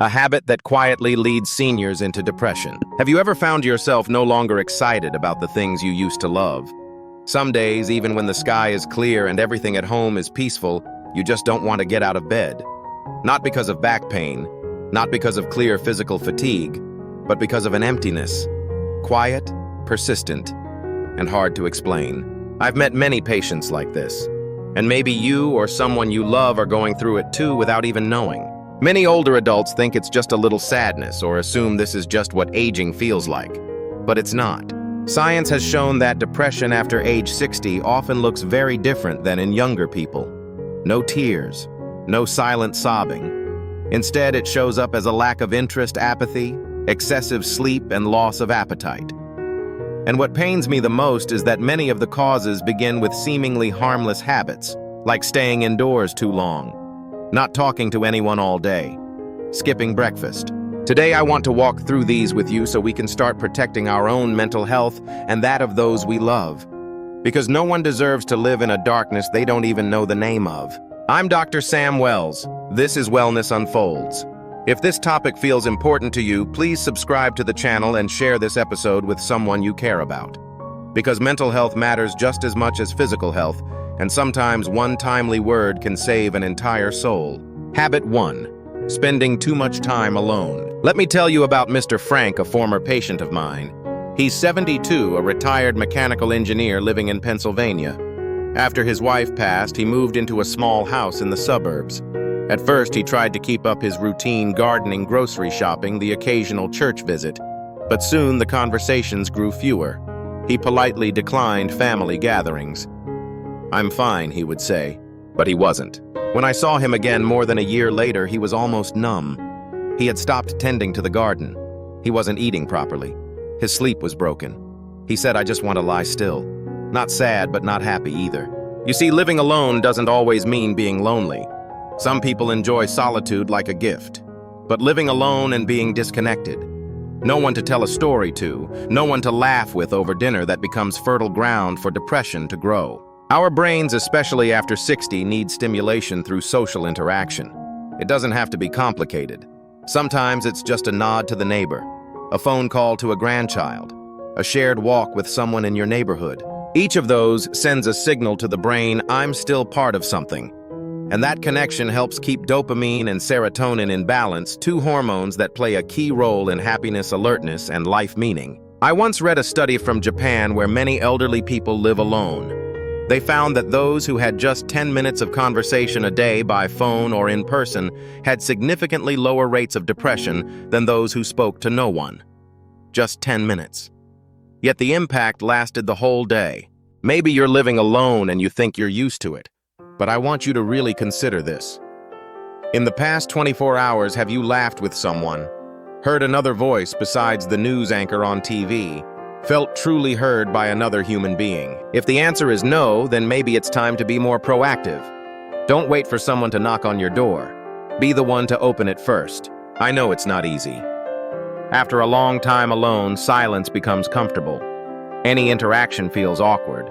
a habit that quietly leads seniors into depression. Have you ever found yourself no longer excited about the things you used to love? Some days, even when the sky is clear and everything at home is peaceful, you just don't want to get out of bed. Not because of back pain, not because of clear physical fatigue, but because of an emptiness. Quiet, persistent, and hard to explain. I've met many patients like this, and maybe you or someone you love are going through it too without even knowing. Many older adults think it's just a little sadness or assume this is just what aging feels like, but it's not. Science has shown that depression after age 60 often looks very different than in younger people. No tears, no silent sobbing. Instead, it shows up as a lack of interest, apathy, excessive sleep, and loss of appetite. And what pains me the most is that many of the causes begin with seemingly harmless habits, like staying indoors too long, not talking to anyone all day, skipping breakfast. Today I want to walk through these with you so we can start protecting our own mental health and that of those we love. Because no one deserves to live in a darkness they don't even know the name of. I'm Dr. Sam Wells. This is Wellness Unfolds. If this topic feels important to you, please subscribe to the channel and share this episode with someone you care about. Because mental health matters just as much as physical health, and sometimes one timely word can save an entire soul. Habit 1. Spending too much time alone. Let me tell you about Mr. Frank, a former patient of mine. He's 72, a retired mechanical engineer living in Pennsylvania. After his wife passed, he moved into a small house in the suburbs. At first, he tried to keep up his routine gardening, grocery shopping, the occasional church visit. But soon the conversations grew fewer. He politely declined family gatherings. "I'm fine," he would say, but he wasn't. When I saw him again more than a year later, he was almost numb. He had stopped tending to the garden. He wasn't eating properly. His sleep was broken. He said, "I just want to lie still." Not sad, but not happy either. You see, living alone doesn't always mean being lonely. Some people enjoy solitude like a gift. But living alone and being disconnected. No one to tell a story to, no one to laugh with over dinner, that becomes fertile ground for depression to grow. Our brains, especially after 60, need stimulation through social interaction. It doesn't have to be complicated. Sometimes it's just a nod to the neighbor, a phone call to a grandchild, a shared walk with someone in your neighborhood. Each of those sends a signal to the brain, I'm still part of something. And that connection helps keep dopamine and serotonin in balance, two hormones that play a key role in happiness, alertness, and life meaning. I once read a study from Japan where many elderly people live alone. They found that those who had just 10 minutes of conversation a day by phone or in person had significantly lower rates of depression than those who spoke to no one. Just 10 minutes. Yet the impact lasted the whole day. Maybe you're living alone and you think you're used to it, but I want you to really consider this. In the past 24 hours, have you laughed with someone, heard another voice besides the news anchor on TV, felt truly heard by another human being? If the answer is no, then maybe it's time to be more proactive. Don't wait for someone to knock on your door. Be the one to open it first. I know it's not easy. After a long time alone, silence becomes comfortable. Any interaction feels awkward.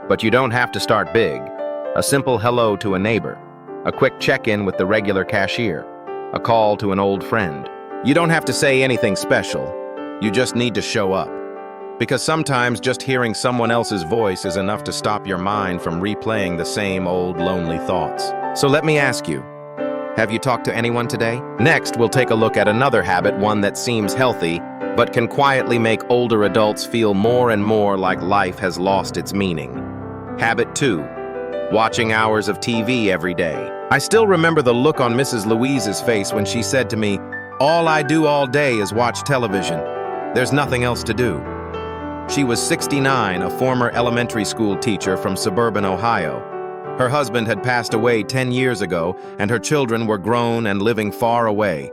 But you don't have to start big. A simple hello to a neighbor, a quick check-in with the regular cashier, a call to an old friend. You don't have to say anything special. You just need to show up. Because sometimes just hearing someone else's voice is enough to stop your mind from replaying the same old lonely thoughts. So let me ask you, have you talked to anyone today? Next, we'll take a look at another habit, one that seems healthy, but can quietly make older adults feel more and more like life has lost its meaning. Habit 2. Watching hours of TV every day. I still remember the look on Mrs. Louise's face when she said to me, "All I do all day is watch television. There's nothing else to do." She was 69, a former elementary school teacher from suburban Ohio. Her husband had passed away 10 years ago, and her children were grown and living far away.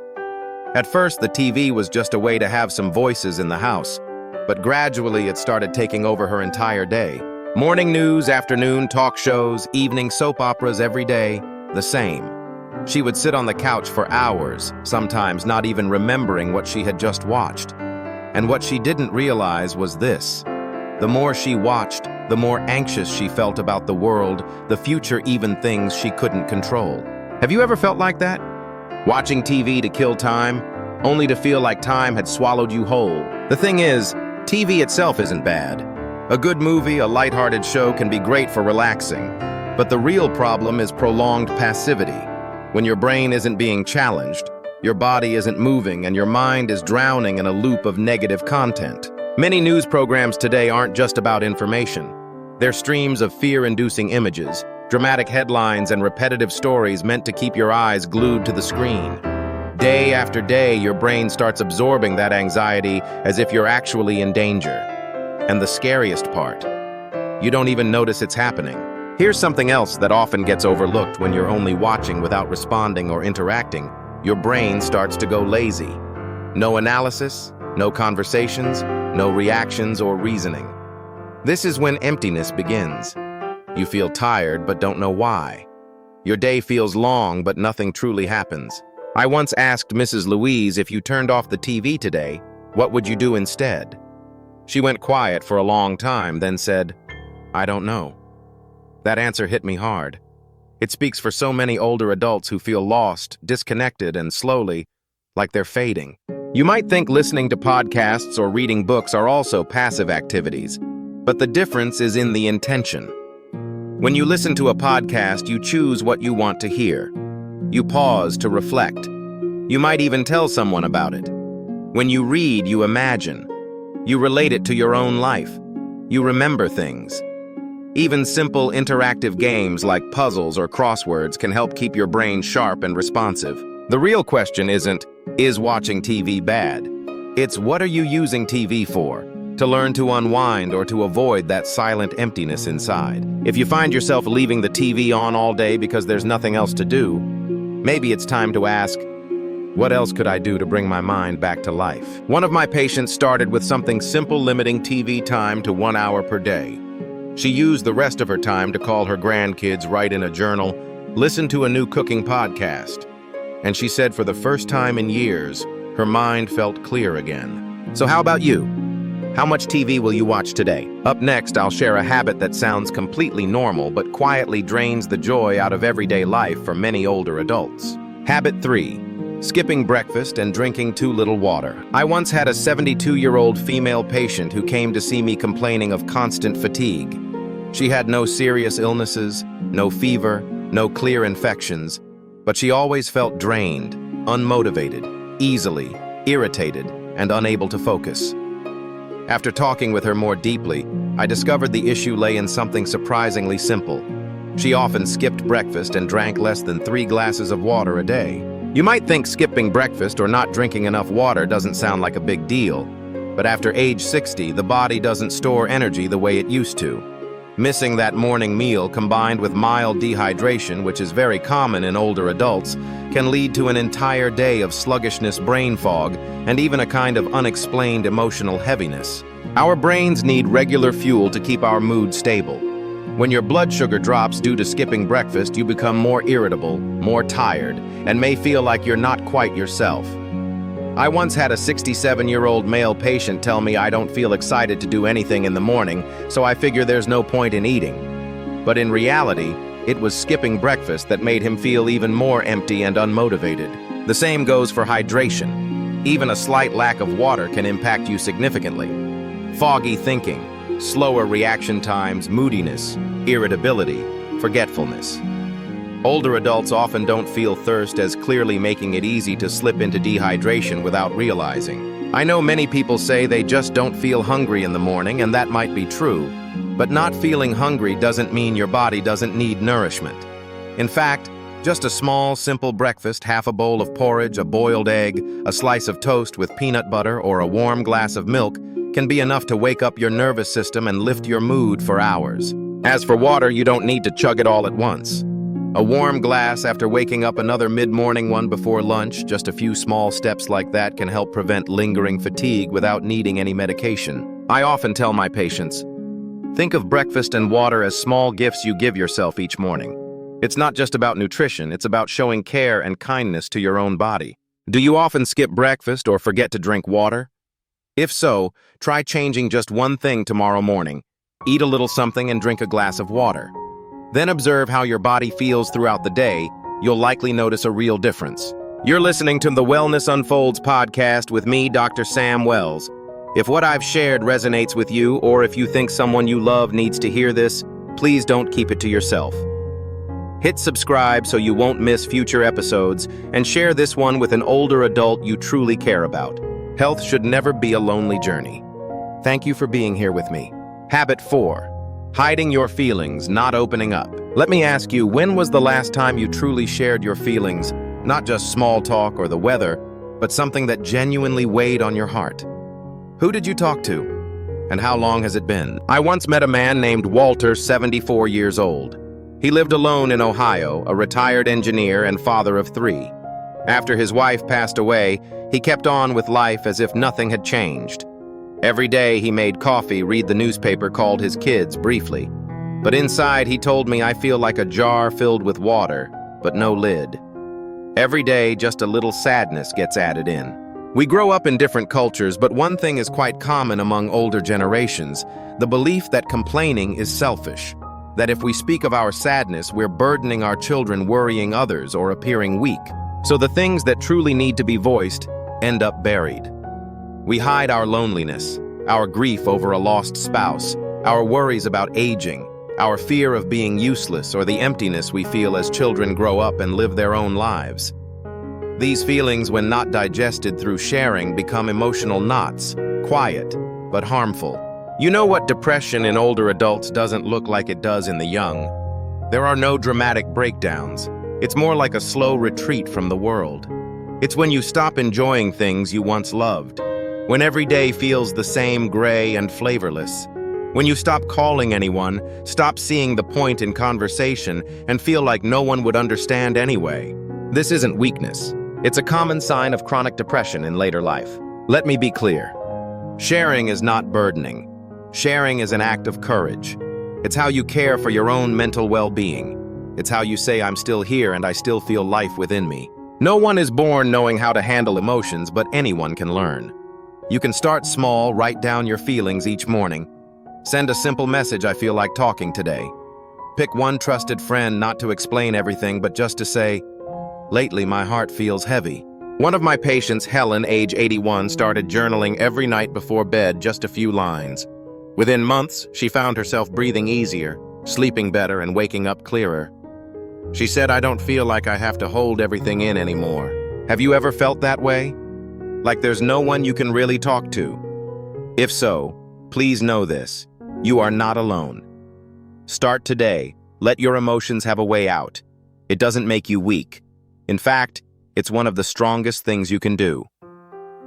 At first, the TV was just a way to have some voices in the house, but gradually it started taking over her entire day. Morning news, afternoon talk shows, evening soap operas every day, the same. She would sit on the couch for hours, sometimes not even remembering what she had just watched. And what she didn't realize was this. The more she watched, the more anxious she felt about the world, the future, even things she couldn't control. Have you ever felt like that? Watching TV to kill time, only to feel like time had swallowed you whole. The thing is, TV itself isn't bad. A good movie, a lighthearted show can be great for relaxing. But the real problem is prolonged passivity. When your brain isn't being challenged, your body isn't moving, and your mind is drowning in a loop of negative content. Many news programs today aren't just about information. They're streams of fear-inducing images, dramatic headlines, and repetitive stories meant to keep your eyes glued to the screen. Day after day, your brain starts absorbing that anxiety as if you're actually in danger. And the scariest part, you don't even notice it's happening. Here's something else that often gets overlooked when you're only watching without responding or interacting. Your brain starts to go lazy. No analysis, no conversations, no reactions or reasoning. This is when emptiness begins. You feel tired but don't know why. Your day feels long but nothing truly happens. I once asked Mrs. Louise, if you turned off the TV today, what would you do instead? She went quiet for a long time, then said, "I don't know." That answer hit me hard. It speaks for so many older adults who feel lost, disconnected, and slowly, like they're fading. You might think listening to podcasts or reading books are also passive activities, but the difference is in the intention. When you listen to a podcast, you choose what you want to hear. You pause to reflect. You might even tell someone about it. When you read, you imagine. You relate it to your own life. You remember things. Even simple interactive games like puzzles or crosswords can help keep your brain sharp and responsive. The real question isn't, is watching TV bad? It's, what are you using TV for? To learn to unwind or to avoid that silent emptiness inside. If you find yourself leaving the TV on all day because there's nothing else to do, maybe it's time to ask, what else could I do to bring my mind back to life? One of my patients started with something simple, limiting TV time to 1 hour per day. She used the rest of her time to call her grandkids, write in a journal, listen to a new cooking podcast. And she said for the first time in years, her mind felt clear again. So how about you? How much TV will you watch today? Up next, I'll share a habit that sounds completely normal but quietly drains the joy out of everyday life for many older adults. Habit 3. Skipping breakfast and drinking too little water. I once had a 72-year-old female patient who came to see me complaining of constant fatigue. She had no serious illnesses, no fever, no clear infections, but she always felt drained, unmotivated, easily irritated, and unable to focus. After talking with her more deeply, I discovered the issue lay in something surprisingly simple. She often skipped breakfast and drank less than 3 glasses of water a day. You might think skipping breakfast or not drinking enough water doesn't sound like a big deal, but after age 60, the body doesn't store energy the way it used to. Missing that morning meal combined with mild dehydration, which is very common in older adults, can lead to an entire day of sluggishness, brain fog, and even a kind of unexplained emotional heaviness. Our brains need regular fuel to keep our mood stable. When your blood sugar drops due to skipping breakfast, you become more irritable, more tired, and may feel like you're not quite yourself. I once had a 67-year-old male patient tell me I don't feel excited to do anything in the morning, so I figure there's no point in eating. But in reality, it was skipping breakfast that made him feel even more empty and unmotivated. The same goes for hydration. Even a slight lack of water can impact you significantly. Foggy thinking, slower reaction times, moodiness, irritability, forgetfulness. Older adults often don't feel thirst as clearly, making it easy to slip into dehydration without realizing. I know many people say they just don't feel hungry in the morning, and that might be true. But not feeling hungry doesn't mean your body doesn't need nourishment. In fact, just a small, simple breakfast, half a bowl of porridge, a boiled egg, a slice of toast with peanut butter, or a warm glass of milk can be enough to wake up your nervous system and lift your mood for hours. As for water, you don't need to chug it all at once. A warm glass after waking up, another mid-morning one before lunch, just a few small steps like that can help prevent lingering fatigue without needing any medication. I often tell my patients, think of breakfast and water as small gifts you give yourself each morning. It's not just about nutrition, it's about showing care and kindness to your own body. Do you often skip breakfast or forget to drink water? If so, try changing just one thing tomorrow morning. Eat a little something and drink a glass of water. Then observe how your body feels throughout the day. You'll likely notice a real difference. You're listening to the Wellness Unfolds podcast with me, Dr. Sam Wells. If what I've shared resonates with you, or if you think someone you love needs to hear this, please don't keep it to yourself. Hit subscribe so you won't miss future episodes, and share this one with an older adult you truly care about. Health should never be a lonely journey. Thank you for being here with me. Habit 4. Hiding your feelings, not opening up. Let me ask you, when was the last time you truly shared your feelings? Not just small talk or the weather, but something that genuinely weighed on your heart. Who did you talk to? And how long has it been? I once met a man named Walter, 74 years old. He lived alone in Ohio, a retired engineer and father of 3. After his wife passed away, he kept on with life as if nothing had changed. Every day he made coffee, read the newspaper, called his kids briefly. But inside he told me, I feel like a jar filled with water, but no lid. Every day just a little sadness gets added in. We grow up in different cultures, but one thing is quite common among older generations, the belief that complaining is selfish. That if we speak of our sadness, we're burdening our children, worrying others, or appearing weak. So the things that truly need to be voiced end up buried. We hide our loneliness, our grief over a lost spouse, our worries about aging, our fear of being useless, or the emptiness we feel as children grow up and live their own lives. These feelings, when not digested through sharing, become emotional knots, quiet, but harmful. You know what depression in older adults doesn't look like it does in the young? There are no dramatic breakdowns. It's more like a slow retreat from the world. It's when you stop enjoying things you once loved. When every day feels the same, gray and flavorless. When you stop calling anyone, stop seeing the point in conversation, and feel like no one would understand anyway. This isn't weakness. It's a common sign of chronic depression in later life. Let me be clear. Sharing is not burdening. Sharing is an act of courage. It's how you care for your own mental well-being. It's how you say, I'm still here and I still feel life within me. No one is born knowing how to handle emotions, but anyone can learn. You can start small, write down your feelings each morning. Send a simple message, I feel like talking today. Pick one trusted friend, not to explain everything, but just to say, lately my heart feels heavy. One of my patients, Helen, age 81, started journaling every night before bed, just a few lines. Within months, she found herself breathing easier, sleeping better, and waking up clearer. She said, I don't feel like I have to hold everything in anymore. Have you ever felt that way? Like there's no one you can really talk to? If so, please know this. You are not alone. Start today. Let your emotions have a way out. It doesn't make you weak. In fact, it's one of the strongest things you can do.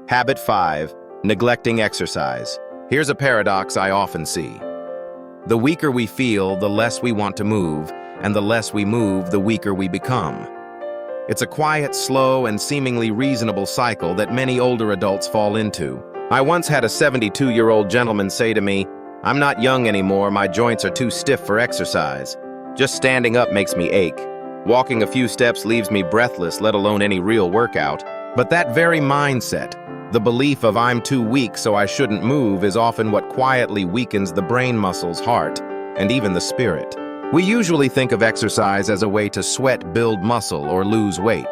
Habit 5. Neglecting exercise. Here's a paradox I often see. The weaker we feel, the less we want to move, and the less we move, the weaker we become. It's a quiet, slow, and seemingly reasonable cycle that many older adults fall into. I once had a 72-year-old gentleman say to me, I'm not young anymore, my joints are too stiff for exercise. Just standing up makes me ache. Walking a few steps leaves me breathless, let alone any real workout. But that very mindset, the belief of I'm too weak so I shouldn't move, is often what quietly weakens the brain muscles, heart, and even the spirit. We usually think of exercise as a way to sweat, build muscle, or lose weight.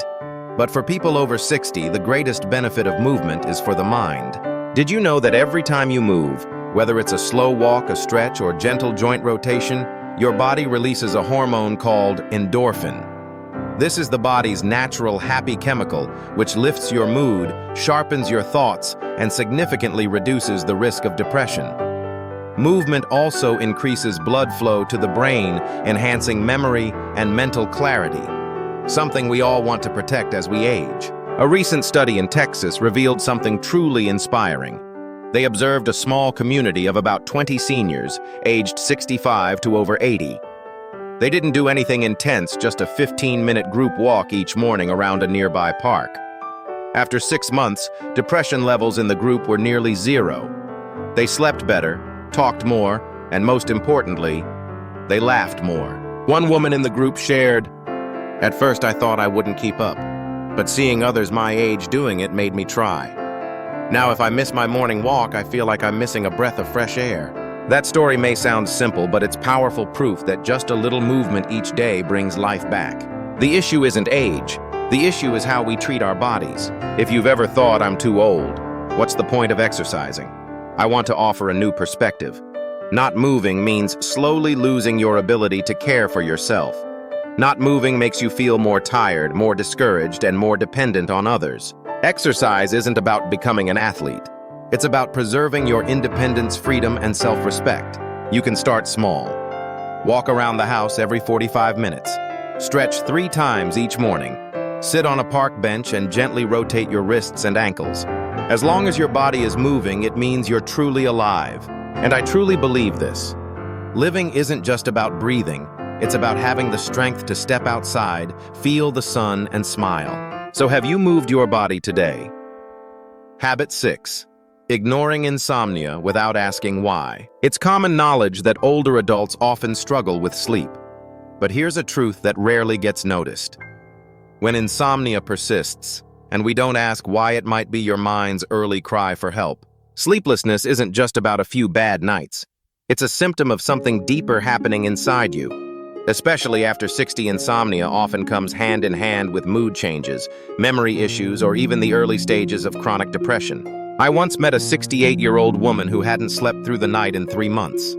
But for people over 60, the greatest benefit of movement is for the mind. Did you know that every time you move, whether it's a slow walk, a stretch, or gentle joint rotation, your body releases a hormone called endorphin? This is the body's natural happy chemical, which lifts your mood, sharpens your thoughts, and significantly reduces the risk of depression. Movement also increases blood flow to the brain, enhancing memory and mental clarity, something we all want to protect as we age. A recent study in Texas revealed something truly inspiring. They observed a small community of about 20 seniors, aged 65 to over 80. They didn't do anything intense, just a 15-minute group walk each morning around a nearby park. After 6 months, depression levels in the group were nearly zero. They slept better, talked more, and most importantly, they laughed more. One woman in the group shared, "At first I thought I wouldn't keep up, but seeing others my age doing it made me try. Now if I miss my morning walk, I feel like I'm missing a breath of fresh air." That story may sound simple, but it's powerful proof that just a little movement each day brings life back. The issue isn't age. The issue is how we treat our bodies. If you've ever thought, I'm too old, what's the point of exercising? I want to offer a new perspective. Not moving means slowly losing your ability to care for yourself. Not moving makes you feel more tired, more discouraged, and more dependent on others. Exercise isn't about becoming an athlete. It's about preserving your independence, freedom, and self-respect. You can start small. Walk around the house every 45 minutes. Stretch 3 times each morning. Sit on a park bench and gently rotate your wrists and ankles. As long as your body is moving, it means you're truly alive. And I truly believe this. Living isn't just about breathing. It's about having the strength to step outside, feel the sun, and smile. So have you moved your body today? Habit 6. Ignoring insomnia without asking why. It's common knowledge that older adults often struggle with sleep. But here's a truth that rarely gets noticed. When insomnia persists, and we don't ask why, it might be your mind's early cry for help. Sleeplessness isn't just about a few bad nights. It's a symptom of something deeper happening inside you. Especially after 60, insomnia often comes hand in hand with mood changes, memory issues, or even the early stages of chronic depression. I once met a 68-year-old woman who hadn't slept through the night in 3 months.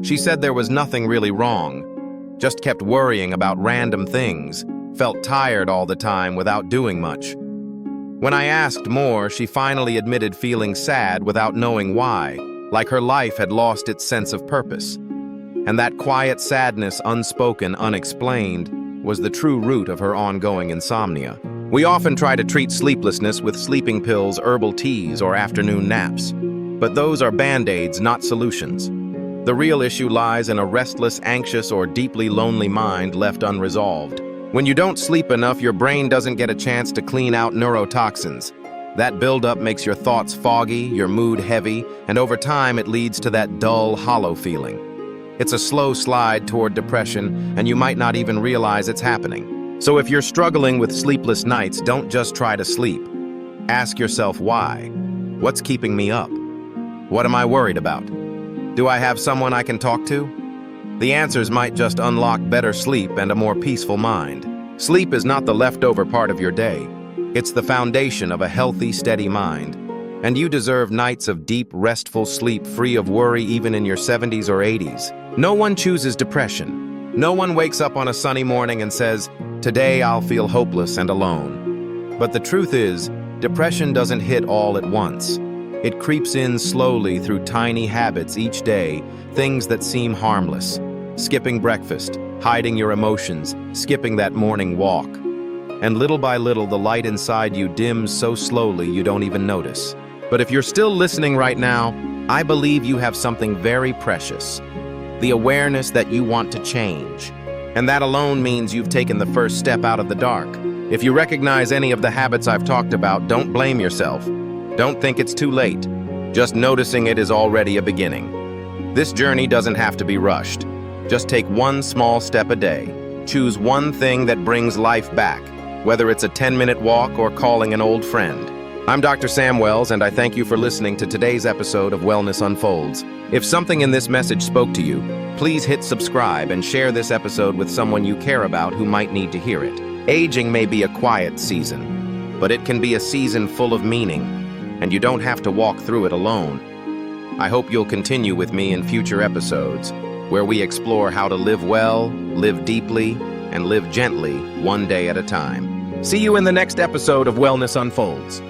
She said there was nothing really wrong, just kept worrying about random things, felt tired all the time without doing much. When I asked more, she finally admitted feeling sad without knowing why, like her life had lost its sense of purpose. And that quiet sadness, unspoken, unexplained, was the true root of her ongoing insomnia. We often try to treat sleeplessness with sleeping pills, herbal teas, or afternoon naps. But those are band-aids, not solutions. The real issue lies in a restless, anxious, or deeply lonely mind left unresolved. When you don't sleep enough, your brain doesn't get a chance to clean out neurotoxins. That buildup makes your thoughts foggy, your mood heavy, and over time it leads to that dull, hollow feeling. It's a slow slide toward depression, and you might not even realize it's happening. So if you're struggling with sleepless nights, don't just try to sleep. Ask yourself why. What's keeping me up? What am I worried about? Do I have someone I can talk to? The answers might just unlock better sleep and a more peaceful mind. Sleep is not the leftover part of your day. It's the foundation of a healthy, steady mind. And you deserve nights of deep, restful sleep free of worry even in your 70s or 80s. No one chooses depression. No one wakes up on a sunny morning and says, "Today I'll feel hopeless and alone." But the truth is, depression doesn't hit all at once. It creeps in slowly through tiny habits each day, things that seem harmless. Skipping breakfast, hiding your emotions, skipping that morning walk. And little by little, the light inside you dims so slowly you don't even notice. But if you're still listening right now, I believe you have something very precious. The awareness that you want to change. And that alone means you've taken the first step out of the dark. If you recognize any of the habits I've talked about, don't blame yourself. Don't think it's too late. Just noticing it is already a beginning. This journey doesn't have to be rushed. Just take one small step a day. Choose one thing that brings life back, whether it's a 10-minute walk or calling an old friend. I'm Dr. Sam Wells, and I thank you for listening to today's episode of Wellness Unfolds. If something in this message spoke to you, please hit subscribe and share this episode with someone you care about who might need to hear it. Aging may be a quiet season, but it can be a season full of meaning. And you don't have to walk through it alone. I hope you'll continue with me in future episodes, where we explore how to live well, live deeply, and live gently, one day at a time. See you in the next episode of Wellness Unfolds.